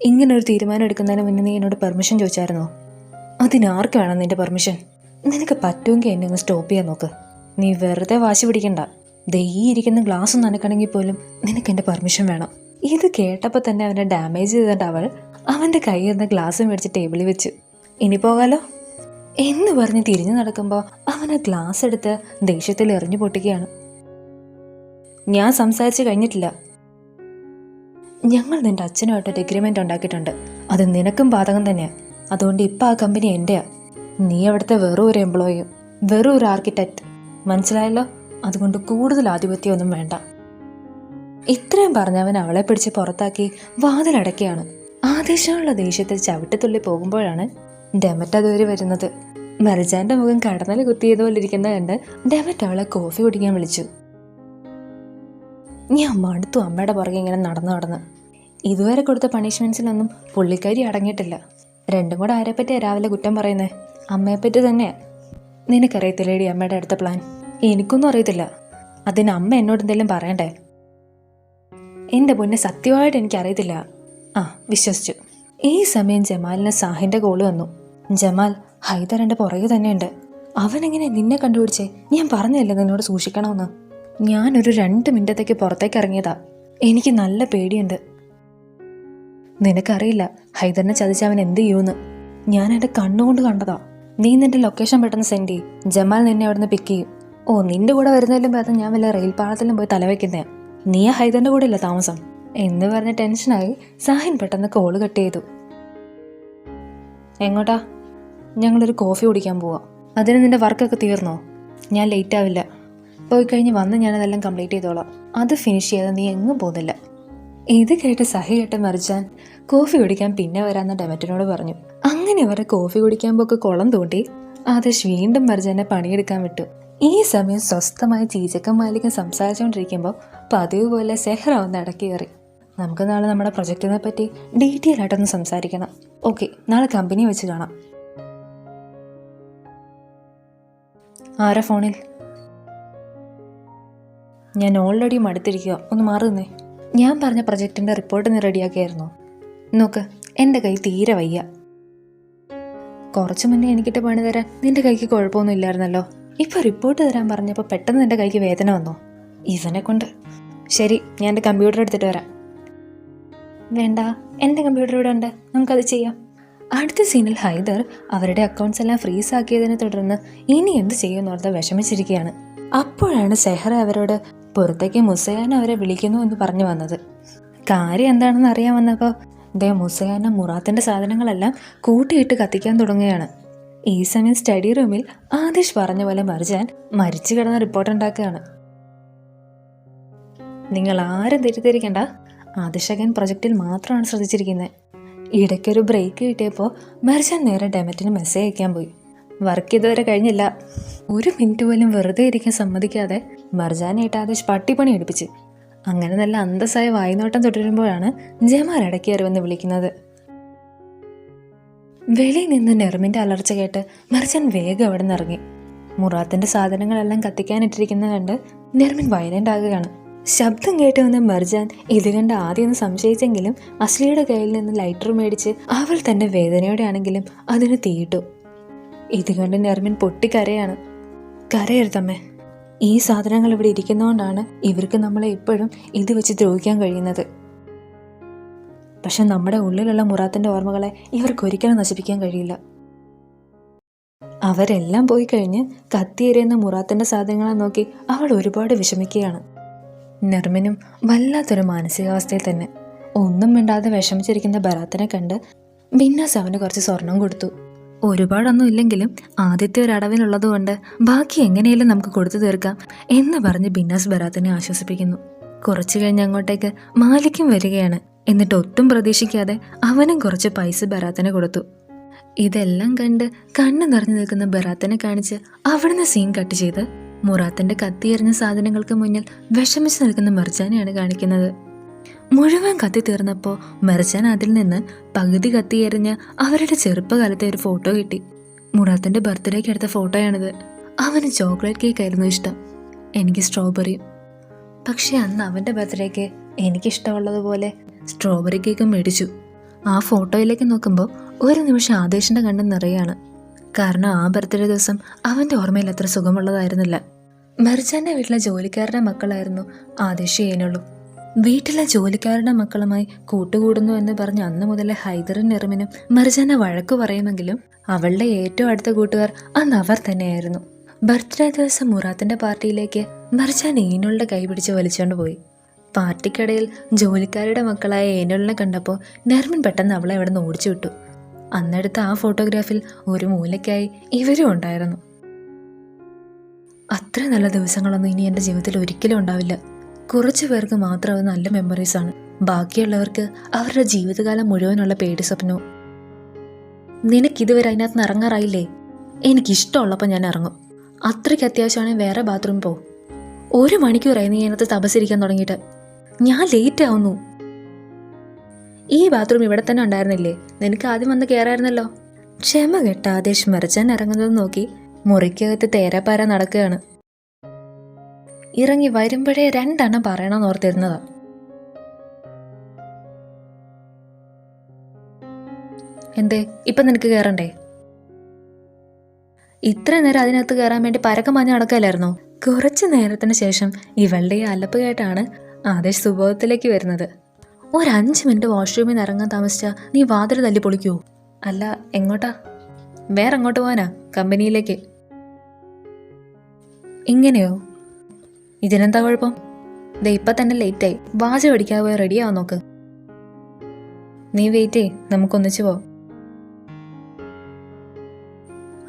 ഇങ്ങനൊരു തീരുമാനം എടുക്കുന്നതിന് മുന്നേ നീ എന്നോട് പെർമിഷൻ ചോദിച്ചായിരുന്നോ? അതിനാർക്ക് വേണം നിന്റെ പെർമിഷൻ? നിനക്ക് പറ്റുമെങ്കിൽ എന്നെ ഒന്ന് സ്റ്റോപ്പ് ചെയ്യാൻ നോക്ക്. നീ വെറുതെ വാശി പിടിക്കണ്ട. ദേ ഈ ഇരിക്കുന്ന ഗ്ലാസ് നനക്കണമെങ്കിൽ പോലും നിനക്ക് എൻ്റെ പെർമിഷൻ വേണം. ഇത് കേട്ടപ്പോൾ തന്നെ അവനെ ഡാമേജ് ചെയ്തിട്ട് അവൾ അവൻ്റെ കയ്യിൽ നിന്ന് ഗ്ലാസ് മേടിച്ച് ടേബിളിൽ വെച്ചു. ഇനി പോകാലോ എന്ന് പറഞ്ഞ് തിരിഞ്ഞു നടക്കുമ്പോൾ അവൻ ആ ഗ്ലാസ് എടുത്ത് ദേഷ്യത്തിൽ എറിഞ്ഞു പൊട്ടിക്കുകയാണ്. ഞാൻ സംസാരിച്ച് കഴിഞ്ഞിട്ടില്ല. ഞങ്ങൾ നിന്റെ അച്ഛനുമായിട്ടൊരു എഗ്രിമെൻ്റ് ഉണ്ടാക്കിയിട്ടുണ്ട്. അത് നിനക്കും ബാധകം തന്നെയാണ്. അതുകൊണ്ട് ഇപ്പം ആ കമ്പനി എൻ്റെയാ. നീ അവിടുത്തെ വെറും ഒരു എംപ്ലോയിയും വെറും ഒരു ആർക്കിടെക്റ്റ്. മനസ്സിലായല്ലോ? അതുകൊണ്ട് കൂടുതൽ ആധിപത്യമൊന്നും വേണ്ട. ഇത്രയും പറഞ്ഞവൻ അവളെ പിടിച്ച് പുറത്താക്കി വാതിലടക്കുകയാണ്. ആദേശമുള്ള ദേഷ്യത്തിൽ ചവിട്ടിത്തുള്ളി പോകുമ്പോഴാണ് ഡെമറ്റ് അതുവരെ വരുന്നത്. മർജാന്റെ മുഖം കടന്നൽ കുത്തിയതുപോലെ ഇരിക്കുന്ന കണ്ട് ഡെമറ്റ് അവളെ കോഫി കുടിക്കാൻ വിളിച്ചു. ഞാൻ മടുത്തു അമ്മയുടെ പുറകെ ഇങ്ങനെ നടന്ന്. ഇതുവരെ കൊടുത്ത പണിഷ്മെൻറ്റ്സിലൊന്നും പുള്ളിക്കാരി അടങ്ങിയിട്ടില്ല. രണ്ടും കൂടെ ആരെപ്പറ്റിയാ രാവിലെ കുറ്റം പറയുന്നേ? അമ്മയെപ്പറ്റി തന്നെയാ. നിനക്കറിയത്തില്ലേടി അമ്മയുടെ അടുത്ത പ്ലാൻ? എനിക്കൊന്നും അറിയത്തില്ല. അതിന് അമ്മ എന്നോട് എന്തെങ്കിലും പറയണ്ടേ? എൻ്റെ പൊന്നെ, സത്യമായിട്ട് എനിക്കറിയത്തില്ല. ആ, വിശ്വസിച്ചു. ഈ സമയം ജമാലിന് സാഹിൻ്റെ കോള് വന്നു. ജമാൽ, ഹൈദർ എൻ്റെ പുറകെ തന്നെയുണ്ട്. അവനെങ്ങനെ നിന്നെ കണ്ടുപിടിച്ചേ? ഞാൻ പറഞ്ഞല്ലേ നിന്നോട് സൂക്ഷിക്കണമെന്ന്. ഞാനൊരു 2 മിനിറ്റത്തേക്ക് പുറത്തേക്ക് ഇറങ്ങിയതാ. എനിക്ക് നല്ല പേടിയുണ്ട്. നിനക്കറിയില്ല ഹൈദറിനെ ചതിച്ച് അവൻ എന്ത് ചെയ്യുമെന്ന്. ഞാൻ എൻ്റെ കണ്ണുകൊണ്ട് കണ്ടതാ. നീ നിന്റെ ലൊക്കേഷൻ പെട്ടെന്ന് സെൻഡ് ചെയ്യും. ജമാൽ നിന്നെ അവിടുന്ന് പിക്ക് ചെയ്യും. ഓ, നിന്റെ കൂടെ വരുന്നതിലും ഭേദം ഞാൻ വല്ല റെയിൽ പാളത്തിലും പോയി തലവെക്കുന്നേ. നീ ആ ഹൈദറിൻ്റെ കൂടെ ഇല്ല താമസം എന്ന് പറഞ്ഞ് ടെൻഷനായി സാഹിൻ പെട്ടെന്ന് കോള് കട്ട് ചെയ്തു. എങ്ങോട്ടാ? ഞങ്ങളൊരു കോഫി കുടിക്കാൻ പോവാം. അതിന് നിന്റെ വർക്കൊക്കെ തീർന്നോ? ഞാൻ ലേറ്റ് ആവില്ല. പോയി കഴിഞ്ഞ് വന്ന് ഞാനതെല്ലാം കംപ്ലീറ്റ് ചെയ്തോളാം. അത് ഫിനിഷ് ചെയ്താൽ നീ എങ്ങും പോകുന്നില്ല. ഇത് കേട്ട് സഹി കേട്ട് മറിച്ചാൻ കോഫി കുടിക്കാൻ പിന്നെ വരാമെന്ന് ഡെമറ്റിനോട് പറഞ്ഞു. അങ്ങനെ അവരെ കോഫി കുടിക്കാൻ പോക്ക് കുളം തോണ്ടി ആദേശ് വീണ്ടും മർജാനെ പണിയെടുക്കാൻ വിട്ടു. ഈ സമയം സ്വസ്ഥമായി ചീച്ചക്കം മാലിക്കും സംസാരിച്ചുകൊണ്ടിരിക്കുമ്പോൾ പതിവ് പോലെ സെഹ്റ ഒന്ന് ഇടയ്ക്ക് കയറി. നമുക്ക് നാളെ നമ്മുടെ പ്രൊജക്റ്റിനെ പറ്റി ഡീറ്റെയിൽ ആയിട്ടൊന്ന് സംസാരിക്കണം. ഓക്കെ, നാളെ കമ്പനി വെച്ച് കാണാം. ആരാ ഫോണിൽ? ഞാൻ ഓൾറെഡി മടുത്തിരിക്കുക. ഒന്ന് മാറുന്നേ. ഞാൻ പറഞ്ഞ പ്രൊജക്റ്റിൻ്റെ റിപ്പോർട്ട് നീ റെഡിയാക്കിയായിരുന്നോ? നോക്ക്, എൻ്റെ കൈ തീരെ വയ്യ. കുറച്ച് മുന്നേ എനിക്കിട്ട് പണി തരാൻ നിന്റെ കൈക്ക് കുഴപ്പമൊന്നും ഇല്ലായിരുന്നല്ലോ. ഇപ്പോൾ റിപ്പോർട്ട് തരാൻ പറഞ്ഞപ്പോൾ പെട്ടെന്ന് നിന്റെ കൈക്ക് വേദന വന്നോ? ഇവനെ കൊണ്ട്. ശരി, ഞാൻ എൻ്റെ കമ്പ്യൂട്ടർ എടുത്തിട്ട് വരാം. വേണ്ട, എൻ്റെ കമ്പ്യൂട്ടർ ഇവിടെ ഉണ്ട്, നമുക്കത് ചെയ്യാം. അടുത്ത സീനിൽ ഹൈദർ അവരുടെ അക്കൗണ്ട്സ് എല്ലാം ഫ്രീസ് ആക്കിയതിനെ തുടർന്ന് ഇനി എന്ത് ചെയ്യുമെന്ന് ഓർത്ത് വിഷമിച്ചിരിക്കുകയാണ്. അപ്പോഴാണ് സെഹ്റ അവരോട് പുറത്തേക്ക് മുസയാന അവരെ വിളിക്കുന്നു എന്ന് പറഞ്ഞു വന്നത്. കാര്യം എന്താണെന്ന് അറിയാൻ വന്നപ്പോൾ മുസയാന മുറാത്തിൻ്റെ സാധനങ്ങളെല്ലാം കൂട്ടിയിട്ട് കത്തിക്കാൻ തുടങ്ങുകയാണ്. ഈ സമയം സ്റ്റഡി റൂമിൽ ആദേശ് പറഞ്ഞ പോലെ മർജാൻ മരിച്ചു കിടന്ന റിപ്പോർട്ട് ഉണ്ടാക്കുകയാണ്. നിങ്ങൾ ആരും തെറ്റിദ്ധരിക്കണ്ട, ആദിശകൻ പ്രൊജക്റ്റിൽ മാത്രമാണ് ശ്രദ്ധിച്ചിരിക്കുന്നത്. ഇടയ്ക്കൊരു ബ്രേക്ക് കിട്ടിയപ്പോൾ മർജാൻ നേരെ ഡെമറ്റിന് മെസ്സേജ് അയക്കാൻ പോയി. വർക്ക് ഇതുവരെ കഴിഞ്ഞില്ല. 1 മിനിറ്റ് പോലും വെറുതെ ഇരിക്കാൻ സമ്മതിക്കാതെ മർജാനായിട്ട് ആദേശ് പട്ടിപ്പണി എടുപ്പിച്ച്. അങ്ങനെ നല്ല അന്തസ്സായ വായ്നോട്ടം തുടരുമ്പോഴാണ് ജമാൽ ഇടയ്ക്ക് അറിവെന്ന് വിളിക്കുന്നത്. വെളിയിൽ നിന്ന് നെർമിൻ്റെ അലർച്ച കേട്ട് മർജാൻ വേഗം അവിടെ നിന്ന് ഇറങ്ങി. മുറാത്തിൻ്റെ സാധനങ്ങളെല്ലാം കത്തിക്കാനിട്ടിരിക്കുന്നത് കണ്ട് നെർമിൻ വയലൻ്റ് ആകുകയാണ്. ശബ്ദം കേട്ട് വന്ന മർജാൻ ഇത് കണ്ട് ആദ്യം ഒന്ന് സംശയിച്ചെങ്കിലും അസ്ലിയുടെ കയ്യിൽ നിന്ന് ലൈറ്റർ മേടിച്ച് അവൾ തന്നെ വേദനയോടെ ആണെങ്കിലും അതിന് തീയിട്ടു. ഇത് കണ്ട് നെർമിൻ പൊട്ടിക്കരയാണ്. കരയരുതമ്മേ, ഈ സാധനങ്ങൾ ഇവിടെ ഇരിക്കുന്നതുകൊണ്ടാണ് ഇവർക്ക് നമ്മളെ ഇപ്പോഴും ഇത് വെച്ച് ദ്രോഹിക്കാൻ കഴിയുന്നത്. പക്ഷെ നമ്മുടെ ഉള്ളിലുള്ള മുറാത്തിൻ്റെ ഓർമ്മകളെ ഇവർക്കൊരിക്കലും നശിപ്പിക്കാൻ കഴിയില്ല. അവരെല്ലാം പോയി കഴിഞ്ഞ് കത്തിയെറിയുന്ന മുറാത്തിൻ്റെ സാധനങ്ങളെ നോക്കി അവൾ ഒരുപാട് വിഷമിക്കുകയാണ്. നെർമിനും വല്ലാത്തൊരു മാനസികാവസ്ഥയിൽ തന്നെ. ഒന്നും മിണ്ടാതെ വിഷമിച്ചിരിക്കുന്ന ബറാത്തിനെ കണ്ട് ബിന്നാസ് അവന് കുറച്ച് സ്വർണം കൊടുത്തു. ഒരുപാടൊന്നും ഇല്ലെങ്കിലും ആദ്യത്തെ ഒരു അടവിനുള്ളത് കൊണ്ട് ബാക്കി എങ്ങനെയെങ്കിലും നമുക്ക് കൊടുത്തു തീർക്കാം എന്ന് പറഞ്ഞ് ബിന്നാസ് ബറാത്തിനെ ആശ്വസിപ്പിക്കുന്നു. കുറച്ചു കഴിഞ്ഞ് അങ്ങോട്ടേക്ക് മാലിക്കും വരികയാണ്. എന്നിട്ട് ഒട്ടും പ്രതീക്ഷിക്കാതെ അവനും കുറച്ച് പൈസ ബറാത്തിനെ കൊടുത്തു. ഇതെല്ലാം കണ്ട് കണ്ണ് നിറഞ്ഞു നിൽക്കുന്ന ബറാത്തിനെ കാണിച്ച് അവിടുന്ന് സീൻ കട്ട് ചെയ്ത് മുറാത്തിന്റെ കത്തിയെറിഞ്ഞ സാധനങ്ങൾക്ക് മുന്നിൽ വിഷമിച്ച് നിൽക്കുന്ന മർജാനെയാണ് കാണിക്കുന്നത്. മുഴുവൻ കത്തി തീർന്നപ്പോൾ മർജാൻ അതിൽ നിന്ന് പകുതി കത്തിയെറിഞ്ഞ് അവരുടെ ചെറുപ്പകാലത്തെ ഒരു ഫോട്ടോ കിട്ടി. മുറാത്തിന്റെ ബർത്ത്ഡേക്ക് എടുത്ത ഫോട്ടോയാണിത്. അവന് ചോക്ലേറ്റ് കേക്ക് ആയിരുന്നു ഇഷ്ടം, എനിക്ക് സ്ട്രോബെറിയും. പക്ഷെ അന്ന് അവൻ്റെ ബർത്ത്ഡേക്ക് എനിക്കിഷ്ടമുള്ളതുപോലെ സ്ട്രോബെറി കേക്ക് മേടിച്ചു. ആ ഫോട്ടോയിലേക്ക് നോക്കുമ്പോൾ ഒരു നിമിഷം ആദേശിൻ്റെ കണ്ണ് നിറയാണ്. കാരണം ആ ബർത്ത്ഡേ ദിവസം അവൻ്റെ ഓർമ്മയിൽ അത്ര സുഖമുള്ളതായിരുന്നില്ല. മെർജാൻ്റെ വീട്ടിലെ ജോലിക്കാരുടെ മക്കളായിരുന്നു ആദേശ് ഏനുള്ളൂ. വീട്ടിലെ ജോലിക്കാരുടെ മക്കളുമായി കൂട്ടുകൂടുന്നു എന്ന് പറഞ്ഞ് അന്ന് മുതലേ ഹൈദറും നെർമിനും മെർജാനെ വഴക്കു പറയുമെങ്കിലും അവളുടെ ഏറ്റവും അടുത്ത കൂട്ടുകാർ അന്ന് അവർ തന്നെയായിരുന്നു. ബർത്ത്ഡേ ദിവസം മുറാത്തിന്റെ പാർട്ടിയിലേക്ക് മെർജാൻ ഏനുളുടെ കൈ പിടിച്ച് വലിച്ചുകൊണ്ട് പോയി. പാർട്ടിക്കിടയിൽ ജോലിക്കാരുടെ മക്കളായ ഏനുളിനെ കണ്ടപ്പോൾ നെർമിൻ പെട്ടെന്ന് അവളെ അവിടെ നിന്ന് ഓടിച്ചു വിട്ടു. അന്നെടുത്ത ആ ഫോട്ടോഗ്രാഫിൽ ഒരു മൂലയ്ക്കായി ഇവരും ഉണ്ടായിരുന്നു. അത്ര നല്ല ദിവസങ്ങളൊന്നും ഇനി എൻ്റെ ജീവിതത്തിൽ ഒരിക്കലും ഉണ്ടാവില്ല. കുറച്ചു പേർക്ക് മാത്രം അത് നല്ല മെമ്മറീസാണ്. ബാക്കിയുള്ളവർക്ക് അവരുടെ ജീവിതകാലം മുഴുവനുള്ള പേടി സ്വപ്നവും. നിനക്കിതുവരെ അതിനകത്ത് നിന്ന് ഇറങ്ങാറായില്ലേ? എനിക്കിഷ്ടമുള്ളപ്പോൾ ഞാൻ ഇറങ്ങും. അത്രയ്ക്ക് അത്യാവശ്യമാണെങ്കിൽ വേറെ ബാത്റൂമിൽ പോകും. 1 മണിക്കൂറായി നീ അതിനകത്ത് തപസ്സിരിക്കാൻ തുടങ്ങിയിട്ട്. ഞാൻ ലേറ്റ് ആവുന്നു. ഈ ബാത്റൂം ഇവിടെ തന്നെ ഉണ്ടായിരുന്നില്ലേ? നിനക്ക് ആദ്യം വന്ന് കയറായിരുന്നല്ലോ. ക്ഷമ കെട്ട ആദേശ് മെർജാൻ ഇറങ്ങുന്നത് നോക്കി മുറിക്കകത്ത് തേരാപ്പാര നടക്കുകയാണ്. ഇറങ്ങി വരുമ്പോഴേ 2 എണ്ണം പറയണമെന്ന് ഓർത്തിരുന്നതാ. എന്തേ ഇപ്പം നിനക്ക് കയറണ്ടേ? ഇത്ര നേരം അതിനകത്ത് കയറാൻ വേണ്ടി പരക്കം മഞ്ഞ് നടക്കല്ലായിരുന്നോ? കുറച്ചു നേരത്തിന് ശേഷം ഇവളുടെ ഈ അലപ്പ് കേട്ടാണ് ആദേശ് സുബോധത്തിലേക്ക് വരുന്നത്. 5 മിനിറ്റ് വാഷ്റൂമിൽ നിന്ന് ഇറങ്ങാൻ താമസിച്ചാ നീ വാതിൽ തല്ലി പൊളിക്കുവോ? അല്ല, എങ്ങോട്ടാ? വേറെ എങ്ങോട്ട് പോകാനാ? കമ്പനിയിലേക്ക്. ഇങ്ങനെയോ? ഇതിനെന്താ കുഴപ്പം? ദേ ഇപ്പം തന്നെ ലേറ്റായി. വാച പഠിക്കാതെ പോയി റെഡിയാവാൻ നോക്ക്. നീ വെയിറ്റ് ചെയ്യ്, നമുക്കൊന്നിച്ചു പോവാം.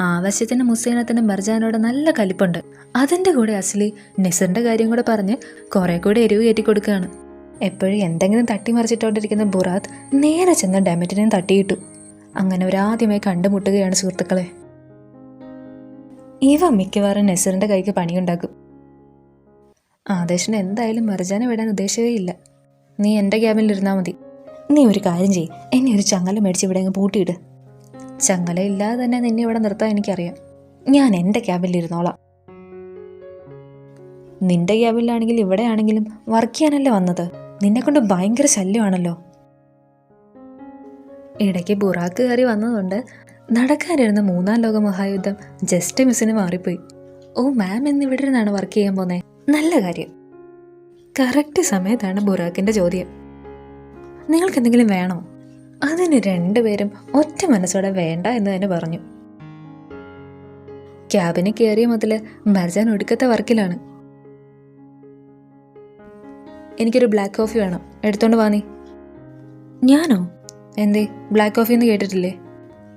ആവശ്യത്തിന് മുസൈനത്തിന് മെർജാനോട് നല്ല കലിപ്പുണ്ട്. അതിൻ്റെ കൂടെ അസ്ലി നെസറിൻ്റെ കാര്യം കൂടെ പറഞ്ഞ് കുറെ കൂടെ എരിവ് കയറ്റി കൊടുക്കുകയാണ്. എപ്പോഴും എന്തെങ്കിലും തട്ടിമറിച്ചിട്ടോണ്ടിരിക്കുന്ന ബുറാത്ത് നേരെ ചെന്ന് ഡെമറ്റിനെയും തട്ടിയിട്ടു. അങ്ങനെ ഒരാദ്യമായി കണ്ടുമുട്ടുകയാണ് സുഹൃത്തുക്കളെ. ഇവ മിക്കവാറും നെസറിൻ്റെ കൈക്ക് പണിയുണ്ടാക്കും. ആദേശിന് എന്തായാലും മെർജാനെ വിടാൻ ഉദ്ദേശിക്കുകയില്ല. നീ എൻ്റെ ക്യാബിനിൽ ഇരുന്നാൽ മതി. നീ ഒരു കാര്യം ചെയ്യ്, എന്നെ ഒരു ചങ്ങല മേടിച്ച് ഇവിടെ അങ്ങ് പൂട്ടിയിട്. ചങ്ങല ഇല്ലാതെ തന്നെ നിന്നെ ഇവിടെ നിർത്താൻ എനിക്കറിയാം. ഞാൻ എൻ്റെ ക്യാബിനിൽ ഇരുന്നോളാം. നിന്റെ ക്യാബിനിലാണെങ്കിൽ ഇവിടെ ആണെങ്കിലും വർക്ക് ചെയ്യാനല്ലേ വന്നത്. നിന്നെ കൊണ്ട് ഭയങ്കര ശല്യമാണല്ലോ. ഇടയ്ക്ക് ബുറാക്ക് കയറി വന്നതുകൊണ്ട് നടക്കാനിരുന്ന 3-ാം ലോക മഹായുദ്ധം ജസ്റ്റ് മിസ്സിന് മാറിപ്പോയി. ഓ മാം എന്നിവിടെ ഇരുന്നാണ് വർക്ക് ചെയ്യാൻ പോന്നേ. നല്ല കാര്യം. കറക്റ്റ് സമയത്താണ് ബുറാക്കിൻ്റെ ചോദ്യം. നിങ്ങൾക്ക് എന്തെങ്കിലും വേണോ? അതിന് 2 പേരും ഒറ്റ മനസ്സോടെ വേണ്ട എന്ന് തന്നെ പറഞ്ഞു. ക്യാബിന് കയറിയ മുതൽ മെർജാൻ ഒടുക്കത്തെ വർക്കിലാണ്. എനിക്കൊരു ബ്ലാക്ക് കോഫി വേണം, എടുത്തോണ്ട് വാ നീ. ഞാനോ? എന്തേ, ബ്ലാക്ക് കോഫി എന്ന് കേട്ടിട്ടില്ലേ?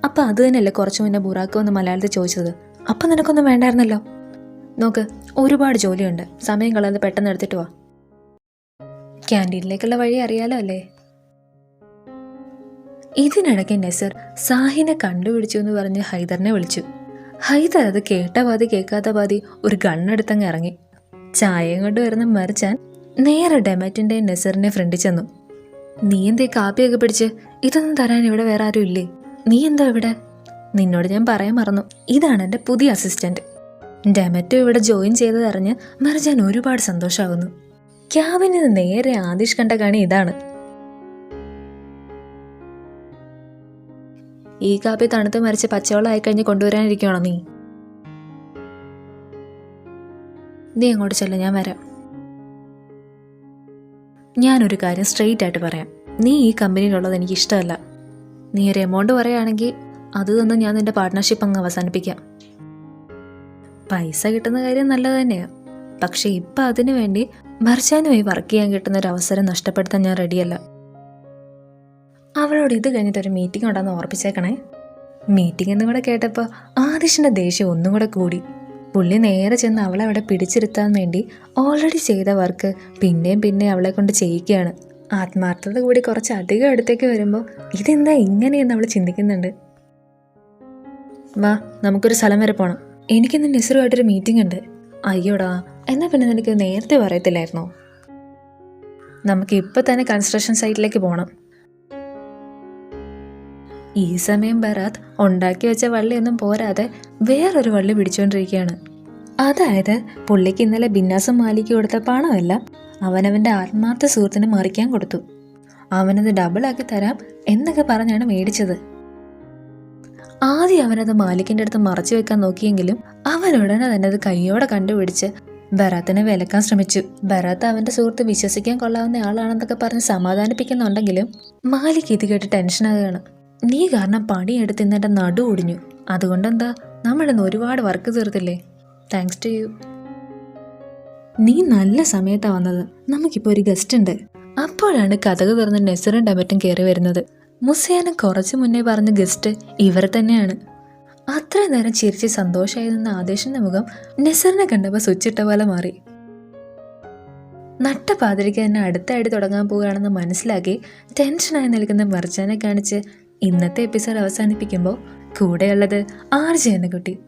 അപ്പം അത് തന്നെയല്ലേ കുറച്ചു മുന്നേ ബുറാക്ക് വന്ന് മലയാളത്തിൽ ചോദിച്ചത്. അപ്പം നിനക്കൊന്നും വേണ്ടായിരുന്നല്ലോ. നോക്ക്, ഒരുപാട് ജോലിയുണ്ട്. സമയം കളയാതെ പെട്ടെന്ന് എടുത്തിട്ട് വാ. ക്യാൻറ്റീനിലേക്കുള്ള വഴി അറിയാലോ അല്ലേ? ഇതിനിടയ്ക്ക് നെസർ സാഹിനെ കണ്ടുപിടിച്ചു എന്ന് പറഞ്ഞ് ഹൈദറിനെ വിളിച്ചു. ഹൈദർ അത് കേട്ട പാതി കേൾക്കാത്ത പാതി ഒരു ഗണ്ണെടുത്തങ്ങ് ഇറങ്ങി. ചായയും കൊണ്ട് വരുന്ന മെർജാൻ നേരെ ഡെമറ്റിൻ്റെ നെസറിനെ ഫ്രണ്ടിൽ ചെന്നു. നീ എന്തേ കാപ്പിയൊക്കെ പിടിച്ച്? ഇതൊന്നും തരാൻ ഇവിടെ വേറെ ആരും ഇല്ലേ? നീ എന്താ ഇവിടെ? നിന്നോട് ഞാൻ പറയാൻ മറന്നു, ഇതാണ് എൻ്റെ പുതിയ അസിസ്റ്റന്റ്. ഡെമറ്റോ ഇവിടെ ജോയിൻ ചെയ്തതറിഞ്ഞ് മെർജാൻ ഒരുപാട് സന്തോഷമാകുന്നു. ക്യാബിന് നേരെ ആദിഷ് കണ്ട കാണി ഇതാണ്. ഈ കാപ്പി തണുത്ത് മരിച്ച് പച്ചവെള്ളമായി കഴിഞ്ഞ് കൊണ്ടുവരാനിരിക്കുകയാണോ നീ? നീ അങ്ങോട്ട് ചെല്ല, ഞാൻ വരാം. ഞാനൊരു കാര്യം സ്ട്രെയിറ്റ് ആയിട്ട് പറയാം. നീ ഈ കമ്പനിയിലുള്ളത് എനിക്ക് ഇഷ്ടമല്ല. നീ ഒരു എമൗണ്ട് പറയുകയാണെങ്കിൽ അത് തന്ന് ഞാൻ നിന്റെ പാർട്ട്ണർഷിപ്പ് അങ്ങ് അവസാനിപ്പിക്കാം. പൈസ കിട്ടുന്ന കാര്യം നല്ലത് തന്നെയാണ്. പക്ഷെ ഇപ്പം അതിനു വേണ്ടി മെർജാനുമായി വർക്ക് ചെയ്യാൻ കിട്ടുന്ന ഒരു അവസരം നഷ്ടപ്പെടുത്താൻ ഞാൻ റെഡിയല്ല. അവളോട് ഇത് കഴിഞ്ഞിട്ടൊരു മീറ്റിംഗ് ഉണ്ടെന്ന് ഓർപ്പിച്ചേക്കണേ. മീറ്റിംഗ് എന്നും കൂടെ കേട്ടപ്പോൾ ആദിഷിൻ്റെ ദേഷ്യം ഒന്നും കൂടെ കൂടി. പുള്ളി നേരെ ചെന്ന് അവളെ അവിടെ പിടിച്ചിരുത്താൻ വേണ്ടി ഓൾറെഡി ചെയ്ത വർക്ക് പിന്നെയും അവളെ കൊണ്ട് ചെയ്യിക്കുകയാണ്. ആത്മാർത്ഥത കൂടി കുറച്ച് അധികം അടുത്തേക്ക് വരുമ്പോൾ ഇതെന്താ ഇങ്ങനെയെന്ന് അവൾ ചിന്തിക്കുന്നുണ്ട്. വാ, നമുക്കൊരു സ്ഥലം വരെ പോകണം. എനിക്കിന്ന് നെസറുമായിട്ടൊരു മീറ്റിംഗ് ഉണ്ട്. അയ്യോടാ, എന്നാൽ പിന്നെ നിനക്ക് നേരത്തെ പറയത്തില്ലായിരുന്നോ? നമുക്ക് ഇപ്പം തന്നെ കൺസ്ട്രക്ഷൻ സൈറ്റിലേക്ക് പോകണം. ഈ സമയം ബറാത്ത് ഉണ്ടാക്കി വെച്ച വള്ളിയൊന്നും പോരാതെ വേറൊരു വള്ളി പിടിച്ചുകൊണ്ടിരിക്കുകയാണ്. അതായത് പുള്ളിക്ക് ഇന്നലെ ബിന്നാസം മാലിക്ക് കൊടുത്ത പണമല്ല, അവനവൻ്റെ ആത്മാർത്ഥ സുഹൃത്തിന് മറിക്കാൻ കൊടുത്തു. അവനത് ഡബിളാക്കി തരാം എന്നൊക്കെ പറഞ്ഞാണ് മേടിച്ചത്. ആദ്യം അവനത് മാലിക്കിന്റെ അടുത്ത് മറച്ചു വെക്കാൻ നോക്കിയെങ്കിലും അവൻ ഉടനെ തന്നെ അത് കൈയോടെ കണ്ടുപിടിച്ച് ബറാത്തിനെ വിലക്കാൻ ശ്രമിച്ചു. ബറാത്ത് അവന്റെ സുഹൃത്ത് വിശ്വസിക്കാൻ കൊള്ളാവുന്ന ആളാണെന്നൊക്കെ പറഞ്ഞ് സമാധാനിപ്പിക്കുന്നുണ്ടെങ്കിലും മാലിക് ഇത് കേട്ട് ടെൻഷനാകുകയാണ്. നീ കാരണം പണിയെടുത്ത് ഇന്നെന്റെ നടു ഒടിഞ്ഞു. അതുകൊണ്ടെന്താ, നമ്മളിന്ന് ഒരുപാട് വർക്ക് തീർത്തില്ലേ? Thanks to you. നീ നല്ല സമയത്താ വന്നത്. നമുക്കിപ്പോ ഒരു ഗസ്റ്റ് ഉണ്ട്. അപ്പോഴാണ് കതക് തുറന്ന് നെസറും ഡെമറ്റും കയറി വരുന്നത്. മുസയാന കുറച്ചു മുന്നേ പറഞ്ഞ ഗസ്റ്റ് ഇവർ തന്നെയാണ്. അത്ര നേരം ചിരിച്ച് സന്തോഷമായി നിന്ന ആദേശിന്റെ മുഖം നെസറിനെ കണ്ടപ്പോൾ സ്വിച്ചിട്ട പോലെ മാറി. നട്ട പാതിരിക്ക് തന്നെ അടുത്തായിട്ട് തുടങ്ങാൻ പോവുകയാണെന്ന് മനസ്സിലാക്കി ടെൻഷനായി നിൽക്കുന്ന മർജാനെ കാണിച്ച് ഇന്നത്തെ എപ്പിസോഡ് അവസാനിപ്പിക്കുമ്പോൾ കൂടെയുള്ളത് ആർജി എന്ന കുട്ടി.